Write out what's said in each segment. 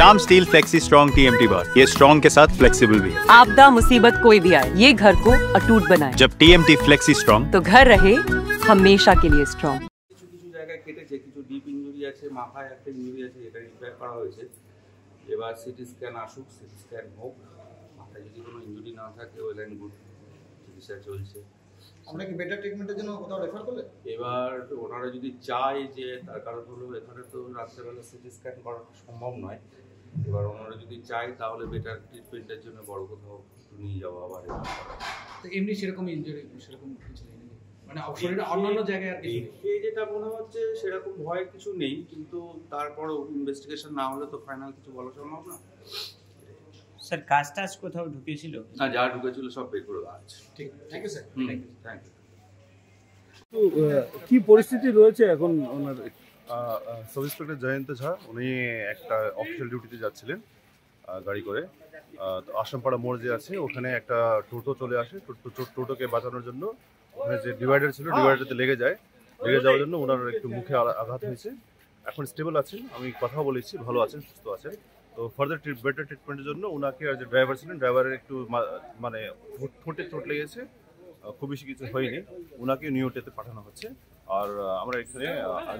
Shyam steel flexi strong TMT बार, ये strong के साथ फ्लेक्सिबल भी है। आपदा मुसीबत कोई भी आए, ये घर को अटूट बनाए। जब TMT फ्लेक्सी स्ट्रॉन्ग तो घर रहे हमेशा के लिए स्ट्रॉन्ग। কিছু জায়গায় কেটেছে, কিছু ডিপ ইনজুরি আছে, মাথায় একটা ইনজুরি আছে, এটা রিপেয়ার করা হয়েছে। এবার সিটি স্ক্যান আসুক, সিটি স্ক্যান হোক, মাথায় যদি কোনো ইনজুরি না থাকে ওয়েল অ্যান্ড গুড, চিকিৎসা চলছে। আমরা কি বেটার ট্রিটমেন্টের জন্য কোথাও রেফার করলে? এবার ওনারা যদি চায়, যে তার কারণ হলো এখানে তো রাত্রেবেলা সিটি স্ক্যান করা সম্ভব নয়, এবার ওনারা যদি চায় তাহলে বেটার ট্রিটমেন্টের জন্য বড় কোথাও নিয়ে যাওয়া আবার। তো এমনি সেরকম ইনজুরি সেরকম কিছু নেই, মানে শরীরে অন্যান্য জায়গায় আর কিছু নেই যেটা মনে হচ্ছে সেরকম ভয় কিছু নেই, কিন্তু তারপরও ইনভেস্টিগেশন না হলে তো ফাইনাল কিছু বলা সম্ভব না। স্যার কাজ টাজ কোথাও ঢুকেছিল? না, যা ঢুকেছিল সব বের করে দেওয়া আছে। ঠিক, thank you sir. Thank you. তো কি পরিস্থিতি রয়েছে এখন? ওনার সাব ইন্সপেক্টর জয়ন্ত ঝা উনি একটা অফিসিয়াল ডিউটিতে যাচ্ছিলেন গাড়ি করে, তো আসামপাড়া মোড় যে আছে ওখানে একটা টোটো চলে আসে। টোটোকে বাঁচানোর জন্য ওখানে যে ডিভাইডার ছিল, ডিভাইডারতে লেগে যাওয়ার জন্য ওনার একটু মুখে আঘাত হয়েছে। এখন স্টেবল আছেন, আমি কথা বলেছি, ভালো আছেন, সুস্থ আছেন। তো ফার্দার বেটার ট্রিটমেন্টের জন্য ওনাকে, আর যে ড্রাইভার ছিলেন, ড্রাইভারের একটু মানে ঠোঁটে চোট লেগেছে, খুব বেশি কিছু হয়নি, ওনাকে নিউটেতে পাঠানো হচ্ছে। আর আমরা এখানে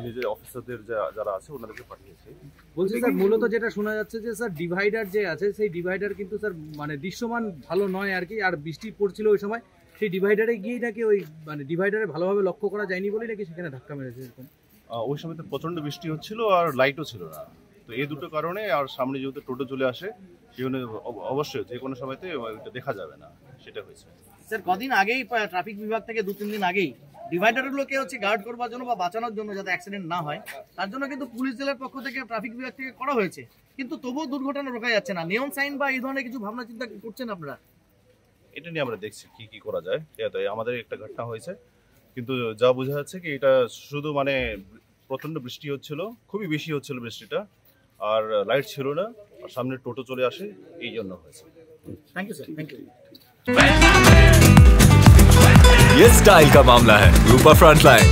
নিজের অফিসারদের যারা আছে ওনাদেরকে পাঠিয়েছি। বলছি স্যার, মূলত যেটা শোনা যাচ্ছে যে স্যার ডিভাইডার যে আছে সেই ডিভাইডার কিন্তু স্যার মানে দৃশ্যমান ভালো নয় আর কি, আর বৃষ্টি পড়ছিল ওই সময়, সেই ডিভাইডারে গিয়ে নাকি ওই মানে ডিভাইডারে ভালোভাবে লক্ষ্য করা যায়নি বলেই নাকি সেখানে ধাক্কা মেরেছে এরকম। ওই সময় তো প্রচণ্ড বৃষ্টি হচ্ছিল আর লাইটও ছিল না, তো এই দুটো কারণে, আর সামনে যেহেতু টোটো চলে আসে সেখানে অবশ্যই যে কোনো সময়তে ওইটা দেখা যাবে না, সেটা হয়েছে। স্যার কদিন আগেই ট্রাফিক বিভাগ থেকে 2-3 দিন আগেই ডিভাইডারগুলোকে হচ্ছে গার্ড করবার জন্য বা বাঁচানোর জন্য যাতে অ্যাক্সিডেন্ট না হয় তার জন্য কিন্তু পুলিশ জেলার পক্ষ থেকে ট্রাফিক বিভাগ থেকে করা হয়েছে, কিন্তু তবুও দুর্ঘটনা রোকা যাচ্ছে না। নিয়ম সাইন বা এই ধরনের কিছু ভাবনা চিন্তা করছেন আপনারা? এটা নিয়ে আমরা দেখছি কি করা যায়। আমাদের একটা ঘটনা হয়েছে, কিন্তু যা বোঝা যাচ্ছে কি এটা শুধু মানে প্রচণ্ড বৃষ্টি হচ্ছিল, খুবই বেশি হচ্ছিল বৃষ্টিটা, আর লাইট ছিল না, আর সামনে টোটো চলে আসে, এই জন্য হয়েছে। Thank you sir, thank you. ये स्टाइल का मामला है, रूपा फ्रंटलाइन।